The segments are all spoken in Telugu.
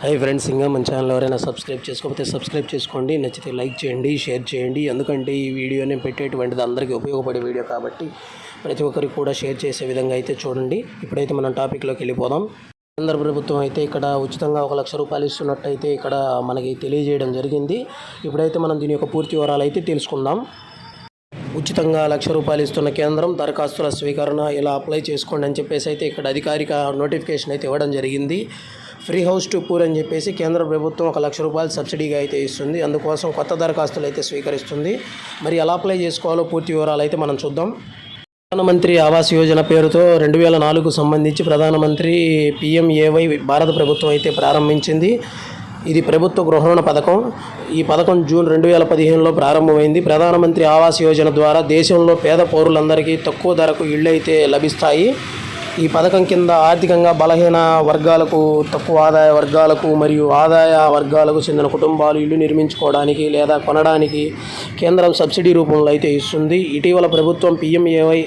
హై ఫ్రెండ్స్, ఇంకా మన ఛానల్ ఎవరైనా సబ్స్క్రైబ్ చేసుకోకపోతే సబ్స్క్రైబ్ చేసుకోండి. నచ్చితే లైక్ చేయండి, షేర్ చేయండి. ఎందుకంటే ఈ వీడియో నేను పెట్టేటువంటిది అందరికీ ఉపయోగపడే వీడియో కాబట్టి ప్రతి ఒక్కరికి కూడా షేర్ చేసే విధంగా అయితే చూడండి. ఇప్పుడైతే మనం టాపిక్లోకి వెళ్ళిపోదాం. కేంద్ర ప్రభుత్వం అయితే ఇక్కడ ఉచితంగా 1 లక్ష రూపాయలు ఇస్తున్నట్టయితే ఇక్కడ మనకి తెలియజేయడం జరిగింది. ఇప్పుడైతే మనం దీని యొక్క పూర్తి వివరాలు అయితే తెలుసుకుందాం. ఉచితంగా 1 లక్ష రూపాయలు ఇస్తున్న కేంద్రం, దరఖాస్తుల స్వీకరణ ఇలా అప్లై చేసుకోండి అని చెప్పేసి అయితే ఇక్కడ అధికారిక నోటిఫికేషన్ అయితే ఇవ్వడం జరిగింది. ఫ్రీ హౌస్ టు పూర్ అని చెప్పేసి కేంద్ర ప్రభుత్వం 1 లక్ష రూపాయలు సబ్సిడీగా అయితే ఇస్తుంది. అందుకోసం కొత్త దరఖాస్తులు అయితే స్వీకరిస్తుంది. మరి ఎలా అప్లై చేసుకోవాలో పూర్తి వివరాలు అయితే మనం చూద్దాం. ప్రధానమంత్రి ఆవాస్ యోజన పేరుతో 2004కు సంబంధించి ప్రధానమంత్రి PMAY భారత ప్రభుత్వం అయితే ప్రారంభించింది. ఇది ప్రభుత్వ గృహ రుణ పథకం. ఈ పథకం జూన్ 2015లో ప్రారంభమైంది. ప్రధానమంత్రి ఆవాస్ యోజన ద్వారా దేశంలో పేద పౌరులందరికీ తక్కువ ధరకు ఇళ్ళు అయితే లభిస్తాయి. ఈ పథకం కింద ఆర్థికంగా బలహీన వర్గాలకు, తక్కువ ఆదాయ వర్గాలకు మరియు ఆదాయ వర్గాలకు చెందిన కుటుంబాలు ఇల్లు నిర్మించుకోవడానికి లేదా కొనడానికి కేంద్రం సబ్సిడీ రూపంలో అయితే ఇస్తుంది. ఇటీవల ప్రభుత్వం PMAY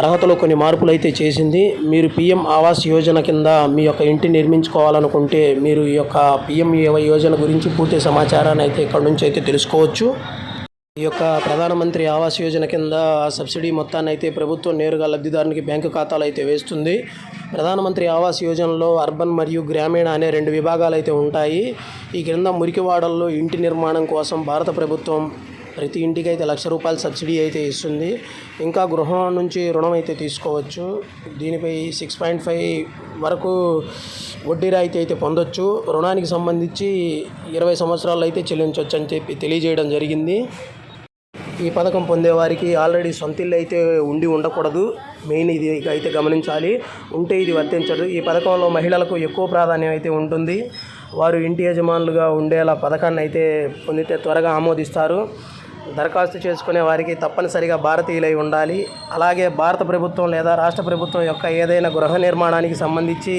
అర్హతలో కొన్ని మార్పులు అయితే చేసింది. మీరు PM ఆవాస్ యోజన కింద మీ యొక్క ఇంటిని నిర్మించుకోవాలనుకుంటే మీరు ఈ యొక్క PMAY యోజన గురించి పూర్తి సమాచారాన్ని అయితే ఇక్కడ నుంచి అయితే తెలుసుకోవచ్చు. ఈ యొక్క ప్రధానమంత్రి ఆవాస్ యోజన కింద సబ్సిడీ మొత్తాన్ని అయితే ప్రభుత్వం నేరుగా లబ్ధిదారునికి బ్యాంకు ఖాతాలు అయితే వేస్తుంది. ప్రధానమంత్రి ఆవాస్ యోజనలో అర్బన్ మరియు గ్రామీణ అనే 2 విభాగాలు అయితే ఉంటాయి. ఈ క్రింద మురికివాడల్లో ఇంటి నిర్మాణం కోసం భారత ప్రభుత్వం ప్రతి ఇంటికి అయితే 1 లక్ష రూపాయల సబ్సిడీ అయితే ఇస్తుంది. ఇంకా గృహం నుంచి రుణం అయితే తీసుకోవచ్చు. దీనిపై 6.5 వరకు వడ్డీ రాయితీ అయితే పొందొచ్చు. రుణానికి సంబంధించి 20 సంవత్సరాలు అయితే చెల్లించవచ్చు అని చెప్పి తెలియజేయడం జరిగింది. ఈ పథకం పొందేవారికి ఆల్రెడీ సొంత ఇల్లు అయితే ఉండకూడదు. మెయిన్ ఇది అయితే గమనించాలి. ఉంటే ఇది వర్తించదు. ఈ పథకంలో మహిళలకు ఎక్కువ ప్రాధాన్యం అయితే ఉంటుంది. వారు ఇంటి యజమానులుగా ఉండేలా పథకాన్ని అయితే పొందితే త్వరగా ఆమోదిస్తారు. దరఖాస్తు చేసుకునే వారికి తప్పనిసరిగా భారతీయులై ఉండాలి. అలాగే భారత ప్రభుత్వం లేదా రాష్ట్ర ప్రభుత్వం యొక్క ఏదైనా గృహ నిర్మాణానికి సంబంధించి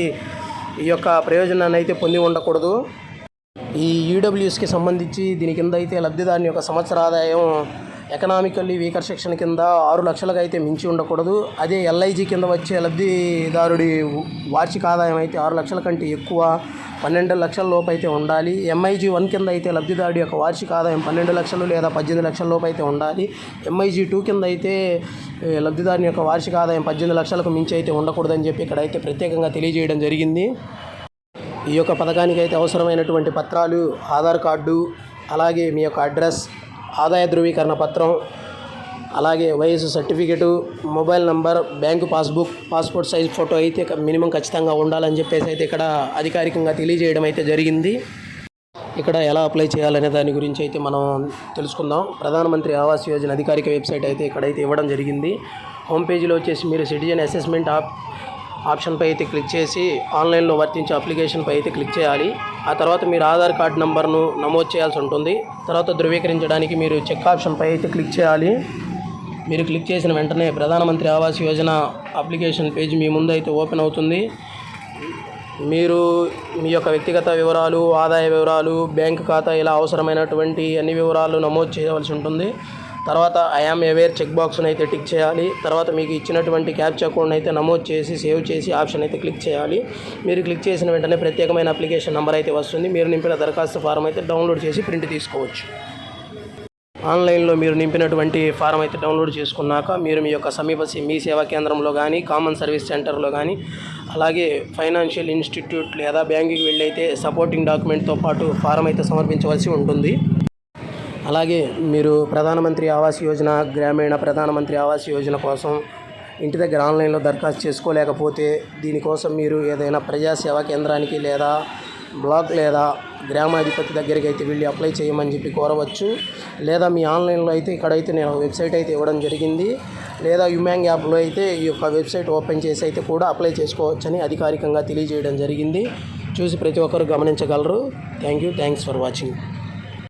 ఈ యొక్క ప్రయోజనాన్ని అయితే పొంది ఉండకూడదు. ఈ EWSకి సంబంధించి దీని కింద అయితే లబ్ధిదారుని యొక్క సంవత్సర ఆదాయం ఎకనామికల్లీ వీకర్ సెక్షన్ కింద 6 లక్షలకు అయితే మించి ఉండకూడదు. అదే LIG కింద వచ్చే లబ్ధిదారుడి వార్షిక ఆదాయం అయితే 6 లక్షల కంటే ఎక్కువ 12 లక్షల లోపు అయితే ఉండాలి. MIG1 కింద అయితే లబ్ధిదారుడి యొక్క వార్షిక ఆదాయం 12 లక్షలు లేదా 18 లక్షల లోపు అయితే ఉండాలి. MIG2 కింద అయితే లబ్ధిదారుని యొక్క వార్షిక ఆదాయం 18 లక్షలకు మించి అయితే ఉండకూడదని చెప్పి ఇక్కడైతే ప్రత్యేకంగా తెలియజేయడం జరిగింది. ఈ యొక్క పథకానికి అయితే అవసరమైనటువంటి పత్రాలు ఆధార్ కార్డు, అలాగే మీ యొక్క అడ్రస్, ఆదాయ ధృవీకరణ పత్రం, అలాగే వయసు certificate, mobile number, bank passbook, passport size photo అయితే మినిమం ఖచ్చితంగా ఉండాలని చెప్పేసి అయితే ఇక్కడ అధికారికంగా తెలియజేయడం అయితే జరిగింది. ఇక్కడ ఎలా అప్లై చేయాలనే దాని గురించి అయితే మనం తెలుసుకుందాం. ప్రధానమంత్రి ఆవాస్ యోజన అధికారిక వెబ్సైట్ అయితే ఇక్కడైతే ఇవ్వడం జరిగింది. హోమ్ పేజీలో వచ్చేసి మీరు సిటిజన్ అసెస్మెంట్ ఆప్షన్పై అయితే క్లిక్ చేసి ఆన్లైన్లో వర్తించే అప్లికేషన్పై అయితే క్లిక్ చేయాలి. ఆ తర్వాత మీరు ఆధార్ కార్డ్ నెంబర్ను నమోదు చేయాల్సి ఉంటుంది. తర్వాత ధృవీకరించడానికి మీరు చెక్ ఆప్షన్పై అయితే క్లిక్ చేయాలి. మీరు క్లిక్ చేసిన వెంటనే ప్రధానమంత్రి ఆవాస్ యోజన అప్లికేషన్ పేజ్ మీ ముందు అయితే ఓపెన్ అవుతుంది. మీరు మీ యొక్క వ్యక్తిగత వివరాలు, ఆదాయ వివరాలు, బ్యాంక్ ఖాతా ఇలా అవసరమైనటువంటి అన్ని వివరాలు నమోదు చేయవలసి ఉంటుంది. తర్వాత ఐ యామ్ అవేర్ చెక్ బాక్స్ని అయితే టిక్ చేయాలి. తర్వాత మీకు ఇచ్చినటువంటి క్యాప్చా కోడ్ని అయితే నమోదు చేసి సేవ్ చేసి ఆప్షన్ అయితే క్లిక్ చేయాలి. మీరు క్లిక్ చేసిన వెంటనే ప్రత్యేకమైన అప్లికేషన్ నెంబర్ అయితే వస్తుంది. మీరు నింపిన దరఖాస్తు ఫారం అయితే డౌన్లోడ్ చేసి ప్రింట్ తీసుకోవచ్చు. ఆన్లైన్లో మీరు నింపినటువంటి ఫారం అయితే డౌన్లోడ్ చేసుకున్నాక మీరు మీ యొక్క సమీప మీ సేవా కేంద్రంలో కానీ, కామన్ సర్వీస్ సెంటర్లో కానీ, అలాగే ఫైనాన్షియల్ ఇన్స్టిట్యూట్ లేదా బ్యాంకుకి వెళ్ళి అయితే సపోర్టింగ్ డాక్యుమెంట్తో పాటు ఫారం అయితే సమర్పించవలసి ఉంటుంది. అలాగే మీరు ప్రధానమంత్రి ఆవాస్ యోజన, గ్రామీణ ప్రధానమంత్రి ఆవాస్ యోజన కోసం ఇంటి దగ్గర ఆన్లైన్లో దరఖాస్తు చేసుకోలేకపోతే దీనికోసం మీరు ఏదైనా ప్రజాసేవా కేంద్రానికి లేదా బ్లాక్ లేదా గ్రామాధిపతి దగ్గరికి అయితే వెళ్ళి అప్లై చేయమని చెప్పి కోరవచ్చు. లేదా మీ ఆన్లైన్లో అయితే ఇక్కడైతే నేను వెబ్సైట్ అయితే ఇవ్వడం జరిగింది. లేదా యుమాంగ్ యాప్లో అయితే ఈ యొక్క వెబ్సైట్ ఓపెన్ చేసి అయితే కూడా అప్లై చేసుకోవచ్చని అధికారికంగా తెలియజేయడం జరిగింది. చూసి ప్రతి ఒక్కరు గమనించగలరు. Thanks for watching.